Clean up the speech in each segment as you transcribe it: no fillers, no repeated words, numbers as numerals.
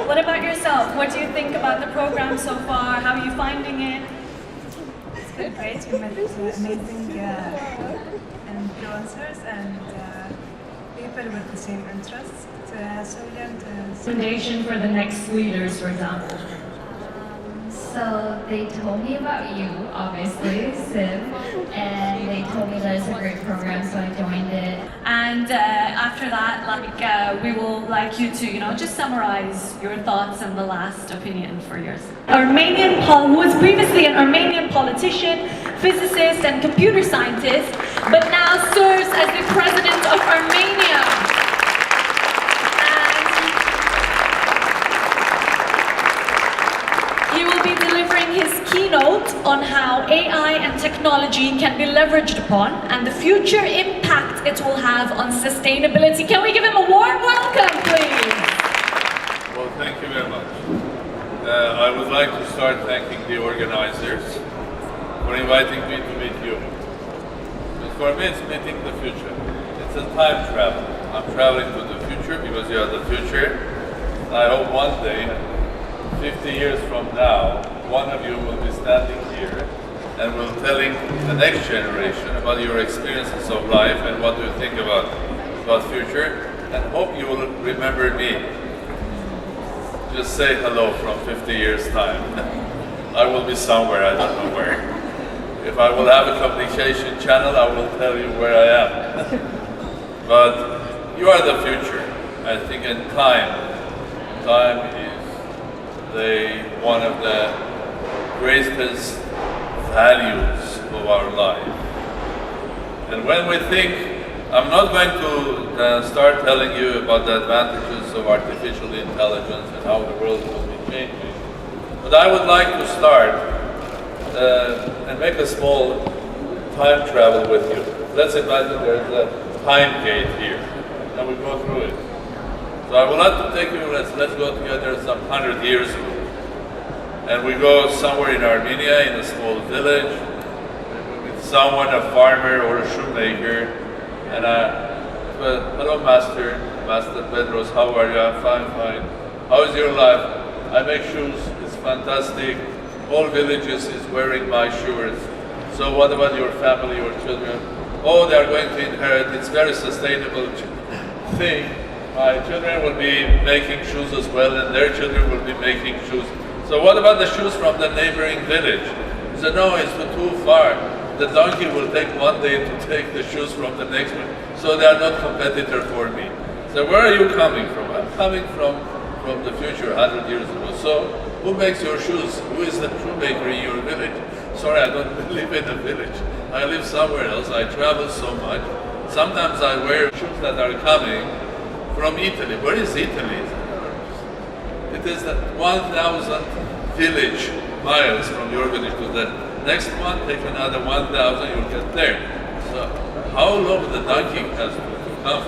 What about yourself? What do you think about the program so far? How are you finding it? It's been great. We met amazing influencers and people with the same interests. So we learned Recommendation for the next leaders, for example. So they told me about you, obviously, Sim, and they told me that it's a great program, so I joined it. And after that, we will like you to, just summarize your thoughts and the last opinion for yours. Who was previously an Armenian politician, physicist, and computer scientist, but now serves as the president of Armenia. He will be delivering his keynote on how AI and technology can be leveraged upon and the future impact it will have on sustainability. Can we give him a warm welcome, please? Well, thank you very much. I would like to start thanking the organizers for inviting me to meet you. But for me, it's meeting the future. It's a time travel. I'm traveling to the future because you are the future. I hope one day, 50 years from now, one of you will be standing here and will telling the next generation about your experiences of life and what you think about future, and hope you will remember me. Just say hello from 50 years time. I will be somewhere, I don't know where. If I will have a communication channel, I will tell you where I am. But you are the future. I think in time is one of the greatest values of our life. And when we think, I'm not going to start telling you about the advantages of artificial intelligence and how the world will be changing, but I would like to start and make a small time travel with you. Let's imagine there's a time gate here, and we go through it. So I would like to take you, let's go together some 100 years ago. And we go somewhere in Armenia, in a small village, with someone, a farmer or a shoemaker. And hello, Master Pedros, how are you? I'm fine. How is your life? I make shoes, it's fantastic. All villages is wearing my shoes. So what about your family, your children? Oh, they are going to inherit, it's very sustainable thing. My children will be making shoes as well, and their children will be making shoes. So what about the shoes from the neighboring village? He said, no, it's too far. The donkey will take one day to take the shoes from the next one, so they are not competitor for me. So where are you coming from? I'm coming from the future, 100 years ago. So who makes your shoes? Who is the shoemaker in your village? Sorry, I don't live in a village. I live somewhere else. I travel so much. Sometimes I wear shoes that are coming from Italy. Where is Italy? It is 1,000 village miles from your village to the next one. Take another 1,000, you'll get there. So how long the donkey has to come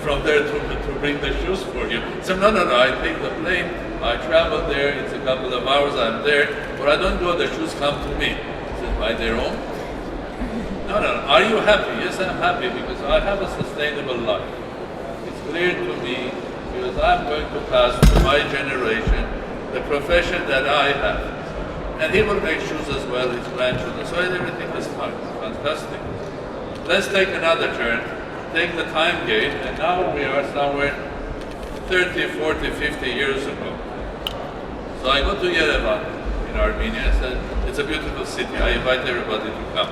from there to bring the shoes for you? So no, I take the plane, I travel there, it's a couple of hours, I'm there, but I don't go, the shoes come to me. Is it by their own? No. Are you happy? Yes, I'm happy because I have a sustainable life. It's clear to me because I'm going to pass to my generation the profession that I have. And he will make shoes as well, his grandchildren. So everything is fine, fantastic. Let's take another turn, take the time gate, and now we are somewhere 30, 40, 50 years ago. So I go to Yerevan in Armenia. I said, it's a beautiful city. I invite everybody to come.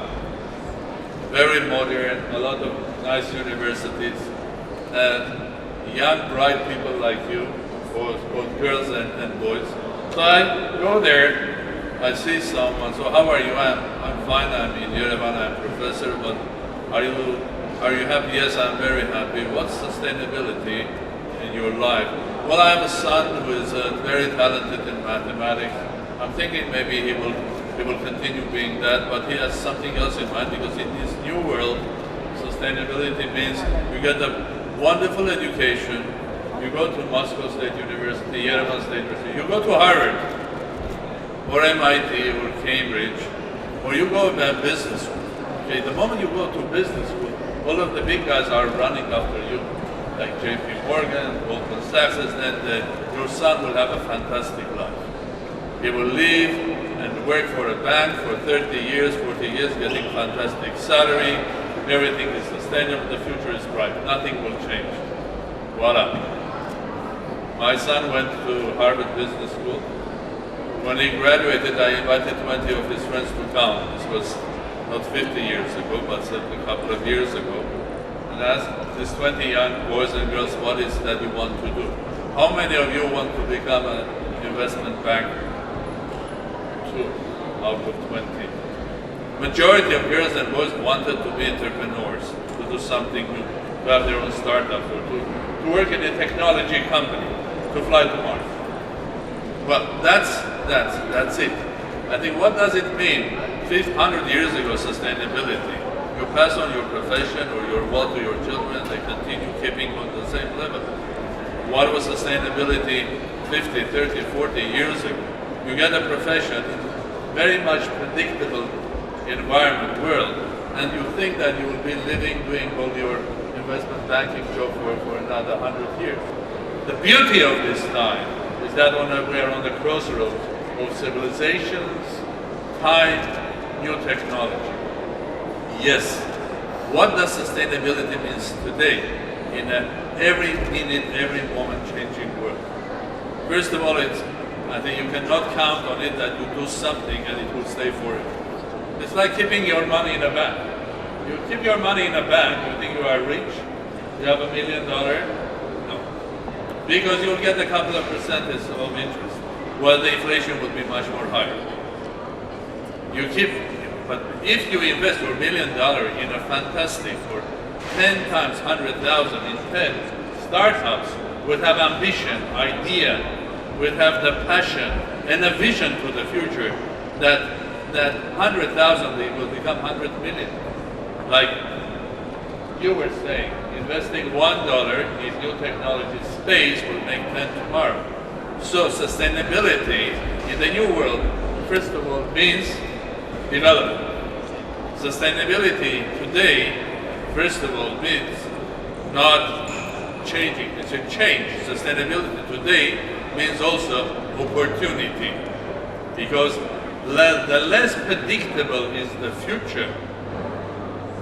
Very modern, a lot of nice universities, and young, bright people like you, both girls and boys. So I go there, I see someone, so how are you? I'm fine, I'm in Yerevan, I'm a professor, but are you happy? Yes, I'm very happy. What's sustainability in your life? Well, I have a son who is very talented in mathematics. I'm thinking maybe he will continue being that, but he has something else in mind because in this new world, sustainability means you get a wonderful education, you go to Moscow State University, Yerevan State University, you go to Harvard, or MIT, or Cambridge, or you go to business school. Okay, the moment you go to business school, all of the big guys are running after you, like JP Morgan, Goldman Sachs, and your son will have a fantastic life. He will live and work for a bank for 30 years, 40 years, getting fantastic salary. Everything is sustainable. The future is bright. Nothing will change. Voila. My son went to Harvard Business School. When he graduated, I invited 20 of his friends to town. This was not 50 years ago, but a couple of years ago. And asked these 20 young boys and girls, what is that you want to do? How many of you want to become an investment banker? 2 out of 20. Majority of girls and boys wanted to be entrepreneurs, to do something new, to have their own startup, or to work in a technology company, to fly to Mars. Well, that's it. I think, what does it mean? 100 years ago, sustainability. You pass on your profession or your wealth to your children, they continue keeping on the same level. What was sustainability 50, 30, 40 years ago? You get a profession in very much predictable environment, world, and you think that you will be living, doing all your investment banking job for another 100 years. The beauty of this time is that we are on the crossroads of civilizations, time, new technology. Yes. What does sustainability mean today in every minute, every moment changing world? First of all, I think you cannot count on it that you do something and it will stay forever. It's like keeping your money in a bank. You keep your money in a bank, you think you are rich, you have $1 million, no. Because you'll get a couple of percentage of interest, while the inflation would be much more higher. But if you invest your $1 million in a fantastic, or 10 times 100,000 in 10 startups would have ambition, idea, would have the passion and a vision to the future, that 100,000 will become 100 million. Like you were saying, investing $1 in new technology space will make 10 tomorrow. So sustainability in the new world, first of all, means development. Sustainability today, first of all, means not changing, it's a change. Sustainability today means also opportunity, because the less predictable is the future,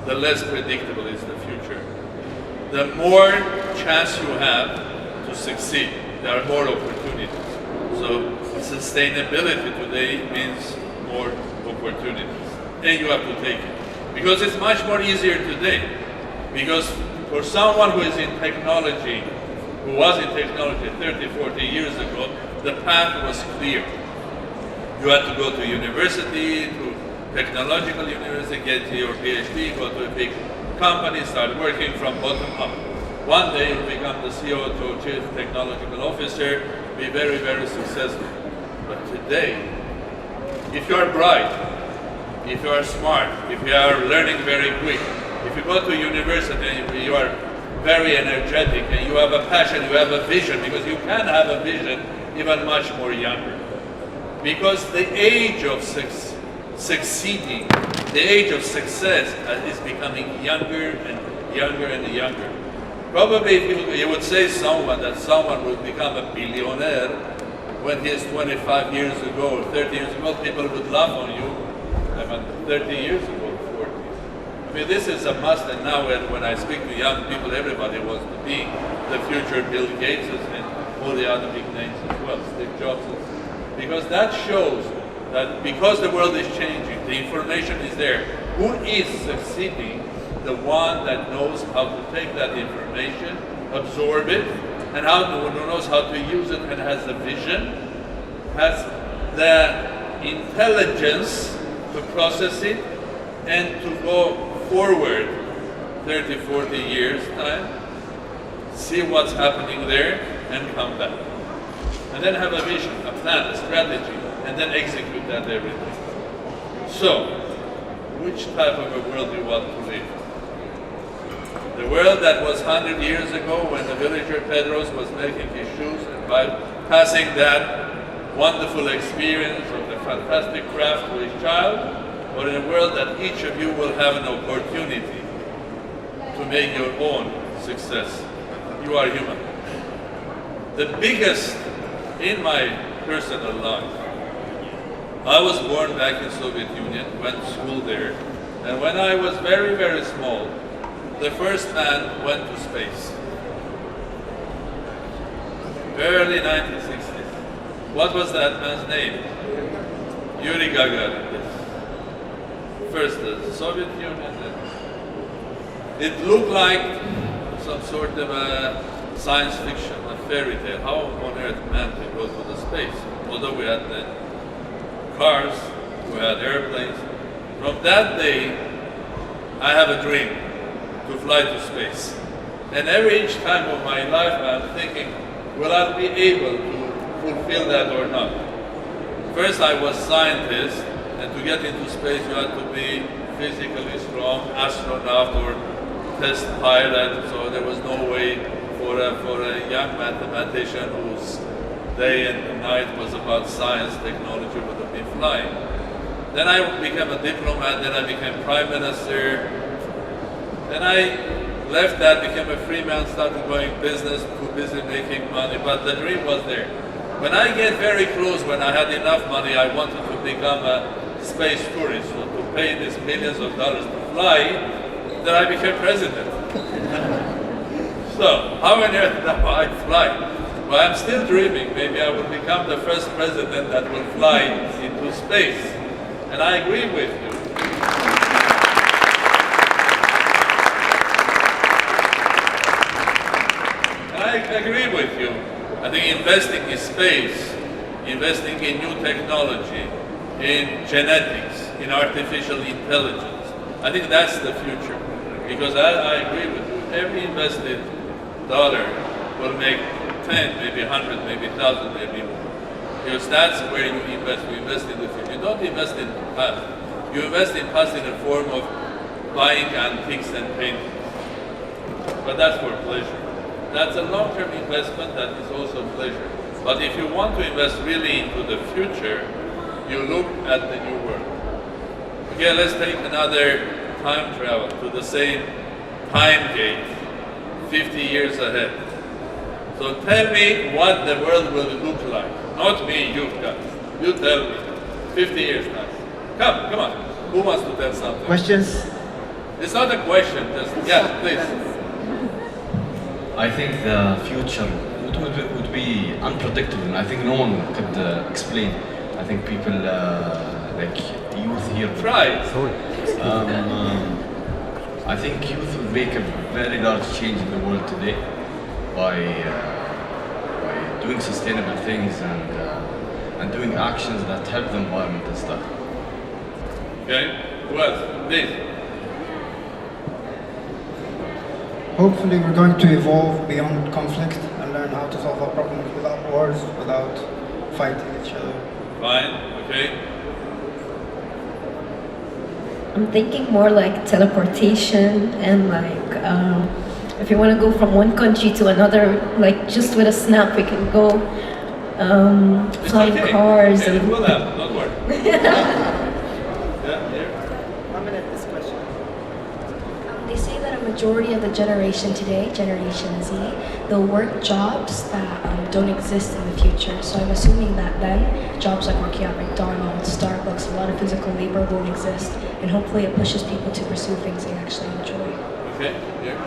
the less predictable is the future, the more chance you have to succeed. There are more opportunities. So sustainability today means more opportunities, and you have to take it, because it's much more easier today. Because for someone who is in technology, who was in technology 30, 40 years ago, the path was clear. You had to go to university, to technological university, get your PhD, go to a big company, start working from bottom up. One day you become the CEO to Chief Technological Officer, be very, very successful. But today, if you are bright, if you are smart, if you are learning very quick, if you go to university and you are very energetic and you have a passion, you have a vision, because you can have a vision even much more younger. Because the age of succeeding, the age of success is becoming younger and younger and younger. Probably if you would say that someone will become a billionaire when he is 25 years ago or 30 years ago, people would laugh on you. I mean, 30 years ago, 40. I mean, this is a must, and now when I speak to young people, everybody wants to be the future Bill Gates and all the other big names as well, Steve Jobs. Because that shows that because the world is changing, the information is there. Who is succeeding? The one that knows how to take that information, absorb it, and who knows how to use it, and has the vision, has the intelligence to process it, and to go forward 30, 40 years time, see what's happening there, and come back. And then have a vision, a plan, a strategy, and then execute that every day. So, which type of a world do you want to live? The world that was 100 years ago, when the villager Pedros was making his shoes, and by passing that wonderful experience of the fantastic craft to his child, or in a world that each of you will have an opportunity to make your own success. You are human. The biggest in my personal life, I was born back in Soviet Union, went to school there, and when I was very, very small, the first man went to space. Early 1960s. What was that man's name? Yuri Gagarin. First the Soviet Union. It looked like some sort of a science fiction, a fairy tale. How on earth man can go to the space? Although we had the cars, we had airplanes. From that day, I have a dream to fly to space. And each time of my life, I'm thinking, will I be able to fulfill that or not? First, I was scientist, and to get into space, you had to be physically strong, astronaut or test pilot. So there was no way for a young mathematician whose day and night was about science, technology, would have been flying. Then I became a diplomat, then I became prime minister. Then I left that, became a free man, started going business, too busy making money, but the dream was there. When I get very close, when I had enough money, I wanted to become a space tourist, so to pay these millions of dollars to fly, then I became president. So, how on earth do I fly? Well, I'm still dreaming. Maybe I will become the first president that will fly into space. And I agree with you. And I agree with you. I think investing in space, investing in new technology, in genetics, in artificial intelligence, I think that's the future. Because I agree with you. Every invested dollar will make 10, maybe 100, maybe 1,000, maybe more. Because that's where you invest. You invest in the future. You don't invest in the past. You invest in past in the form of buying antiques and paintings. But that's for pleasure. That's a long-term investment that is also pleasure. But if you want to invest really into the future, you look at the new world. Okay, let's take another time travel to the same time gate, 50 years ahead. So tell me what the world will look like. Not me, you guys. You tell me. 50 years now. Come on. Who wants to tell something? Questions? It's not a question, just, yeah, please. I think the future would be unpredictable, and I think no one could explain. I think people like youth here. Try. I think youth will make a very large change in the world today by doing sustainable things and doing actions that help the environment and stuff. Okay. Who else? Please. Hopefully we're going to evolve beyond conflict and learn how to solve our problems without wars, without fighting each other. Fine. Okay. I'm thinking more like teleportation and like if you want to go from one country to another, like just with a snap we can go flying okay. cars Okay, and it will happen. Don't worry. Yeah, here. I'm gonna this question. They say that a majority of the generation today, Generation Z, they'll work jobs that don't exist in the future. So I'm assuming that then jobs like working at McDonald's, Starbucks, a lot of physical labor won't exist, and hopefully it pushes people to pursue things they actually enjoy. Okay, here.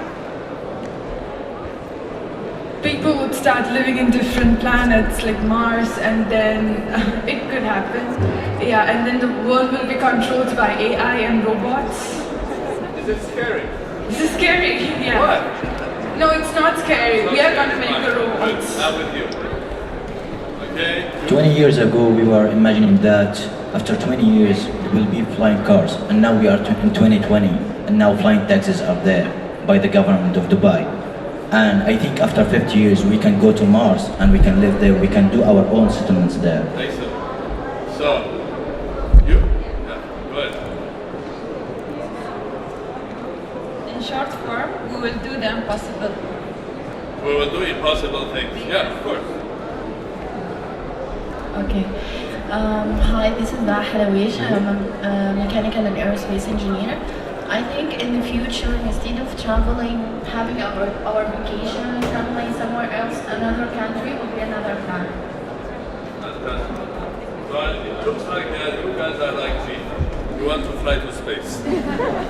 People would start living in different planets like Mars, and then it could happen. Yeah, and then the world will be controlled by AI and robots. Is it scary? This is scary, yeah. What? No, it's not scary. It's not We are scary. going to make Fine. the robots. Good. Now with you. Okay. 20 years ago, we were imagining that after 20 years, there will be flying cars, and now we are in 2020, and now flying taxis are there by the government of Dubai. And I think after 50 years, we can go to Mars, and we can live there, we can do our own settlements there. Excellent. So, you? Yeah, go ahead. In short form, we will do the impossible. We will do impossible things. Yeah, of course. Okay. Hi, this is Bahrawish. I'm a mechanical and aerospace engineer. I think in the future, instead of traveling, having our vacation, traveling somewhere else, another country will be another plan. Well, it looks like you guys are like me. You want to fly to space.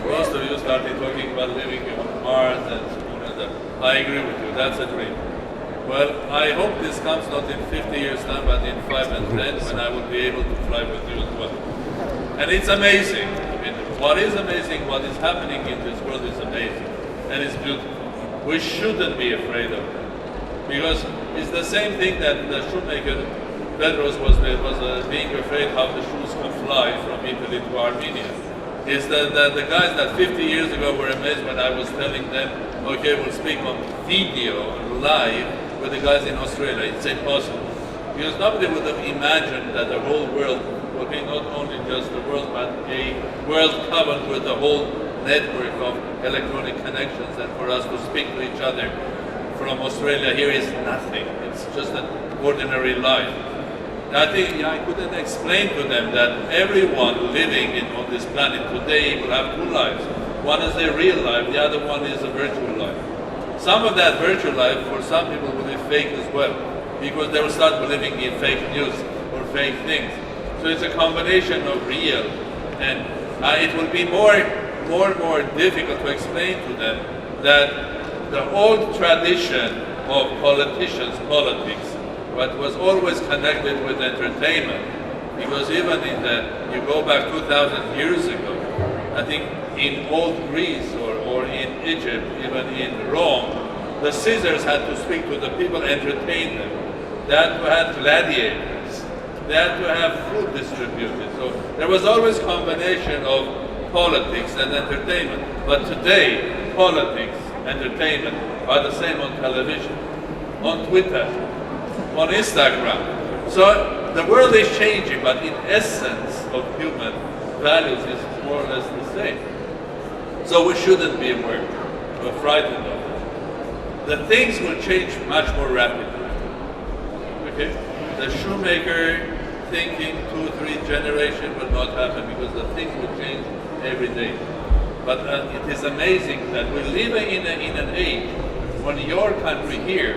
Most of you started talking about living on Mars and that. I agree with you, that's a dream. Well, I hope this comes not in 50 years time, but in 5 and 10, when I will be able to fly with you as well. And it's amazing. I mean, what is amazing, what is happening in this world is amazing. And it's beautiful. We shouldn't be afraid of it. Because it's the same thing that the shoemaker, Pedros, was being afraid how the shoes can fly from Italy to Armenia. It's the guys that 50 years ago were amazed when I was telling them, okay, we'll speak on video, live, with the guys in Australia. It's impossible. Because nobody would have imagined that the whole world, okay, not only just the world, but a world covered with the whole network of electronic connections, and for us to speak to each other from Australia here is nothing. It's just an ordinary life. I think I couldn't explain to them that everyone living on this planet today will have two lives. One is their real life, the other one is a virtual life. Some of that virtual life for some people will be fake as well, because they will start believing in fake news or fake things. So it's a combination of real, and it will be more and more difficult to explain to them that the old tradition of politicians, politics, but was always connected with entertainment. Because even you go back 2,000 years ago, I think in old Greece or in Egypt, even in Rome, the Caesars had to speak to the people, entertain them. They had to have gladiators. They had to have food distributed. So there was always a combination of politics and entertainment. But today, politics, entertainment are the same on television, on Twitter, on Instagram. So the world is changing, but in essence of human values is more or less the same. So we shouldn't be worried or frightened of it. The things will change much more rapidly. Okay? The shoemaker thinking 2-3 generations will not happen, because the things will change every day. But it is amazing that we live in an age when your country here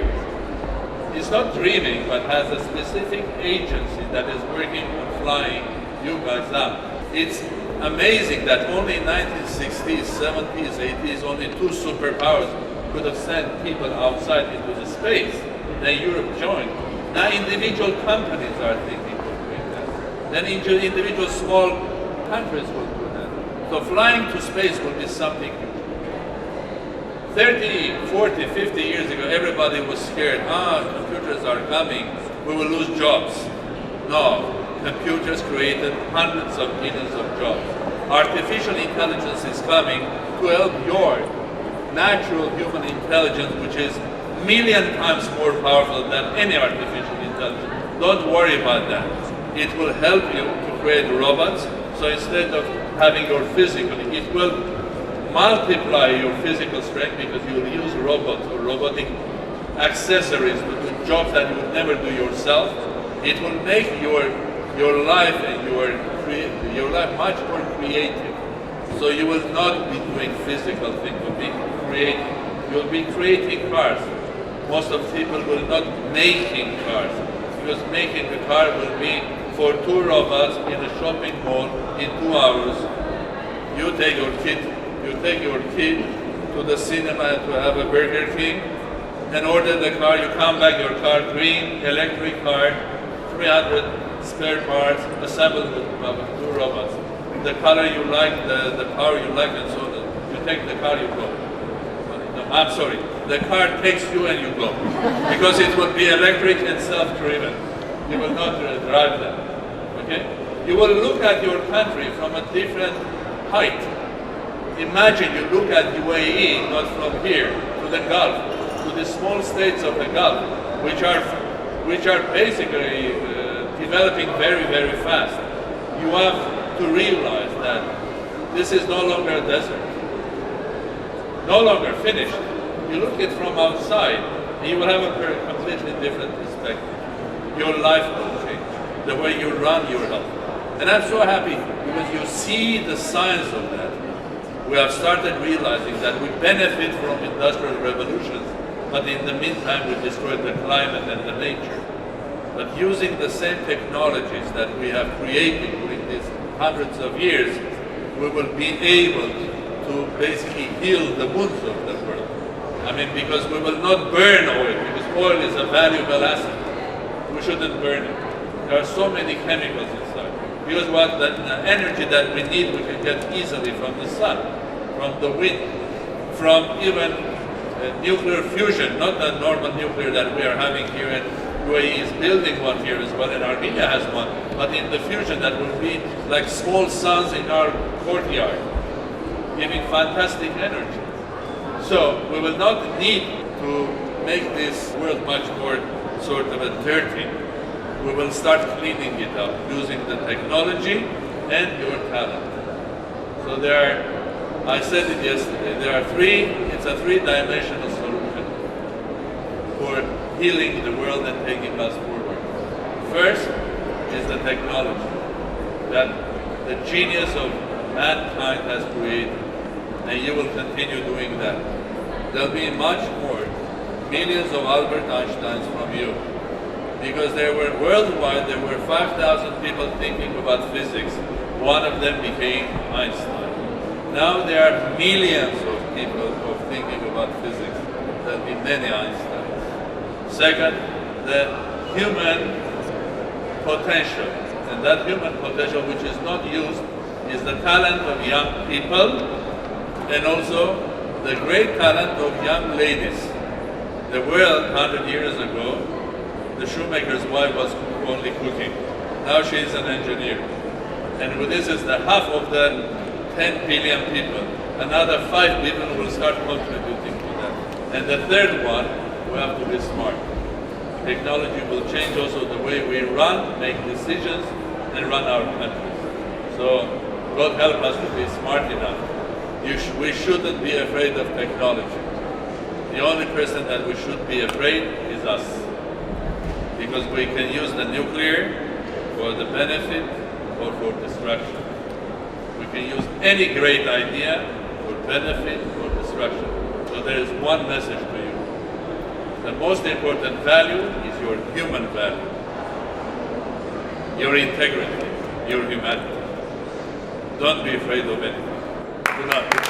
is not dreaming, but has a specific agency that is working on flying you guys up. It's amazing that only in 1960s, 70s, 80s, only 2 superpowers could have sent people outside into the space. Then Europe joined. Now individual companies are thinking of doing that. Then individual small countries will do that. So flying to space will be something new. 30, 40, 50 years ago, everybody was scared. Computers are coming, we will lose jobs. No, computers created hundreds of millions of jobs. Artificial intelligence is coming to help your natural human intelligence, which is a million times more powerful than any artificial intelligence. Don't worry about that. It will help you to create robots. So instead of having your physical, it will multiply your physical strength, because you will use robots or robotic accessories to do jobs that you would never do yourself. It will make your life and your life much more creative. So you will not be doing physical things, you'll be creating. You'll be creating cars. Most of the people will not making cars, because making a car will be for 2 robots in a shopping mall in 2 hours. You take your kid to the cinema to have a Burger King, and order the car. You come back, your car green, electric car, 300 spare parts, assembled with 2 robots. The color you like, the power you like, and so on. You take the car, you go. No, I'm sorry, the car takes you and you go. Because it will be electric and self-driven. You will not drive them. Okay? You will look at your country from a different height. Imagine you look at UAE, not from here, to the Gulf, to the small states of the Gulf, which are basically developing very, very fast. You have to realize that this is no longer a desert. No longer finished. You look at it from outside, and you will have a completely different perspective. Your life will change. the way you run your health. And I'm so happy because you see the science of that. We have started realizing that we benefit from industrial revolutions, but in the meantime we destroyed the climate and the nature. But using the same technologies that we have created during these hundreds of years, we will be able to basically heal the wounds of the world. I mean, because we will not burn oil, because oil is a valuable asset. We shouldn't burn it. There are so many chemicals inside. Because what the energy that we need, we can get easily from the sun, from the wind, from even nuclear fusion, not the normal nuclear that we are having here, and UAE is building one here as well, and Armenia has one, but in the fusion that will be like small suns in our courtyard, giving fantastic energy. So we will not need to make this world much more sort of a dirty. We will start cleaning it up using the technology and your talent. So there are, I said it yesterday, it's a three-dimensional solution for healing the world and taking us forward. First is the technology that the genius of mankind has created, and you will continue doing that. There'll be much more, millions of Albert Einsteins from you, because there were worldwide, there were 5,000 people thinking about physics. One of them became Einstein. Now there are millions of people thinking about physics. There'll be many Einsteins. Second, the human potential. And that human potential which is not used is the talent of young people and also the great talent of young ladies. The world 100 years ago, the shoemaker's wife was only cooking. Now she is an engineer. And this is the half of the 10 billion people. Another 5 billion will start contributing to that. And the third one, we have to be smart. Technology will change also the way we run, make decisions, and run our countries. So God help us to be smart enough. We shouldn't be afraid of technology. The only person that we should be afraid is us. Because we can use the nuclear for the benefit or for destruction. We can use any great idea for benefit or destruction. So there is one message to you. The most important value is your human value, your integrity, your humanity. Don't be afraid of anything. Good luck.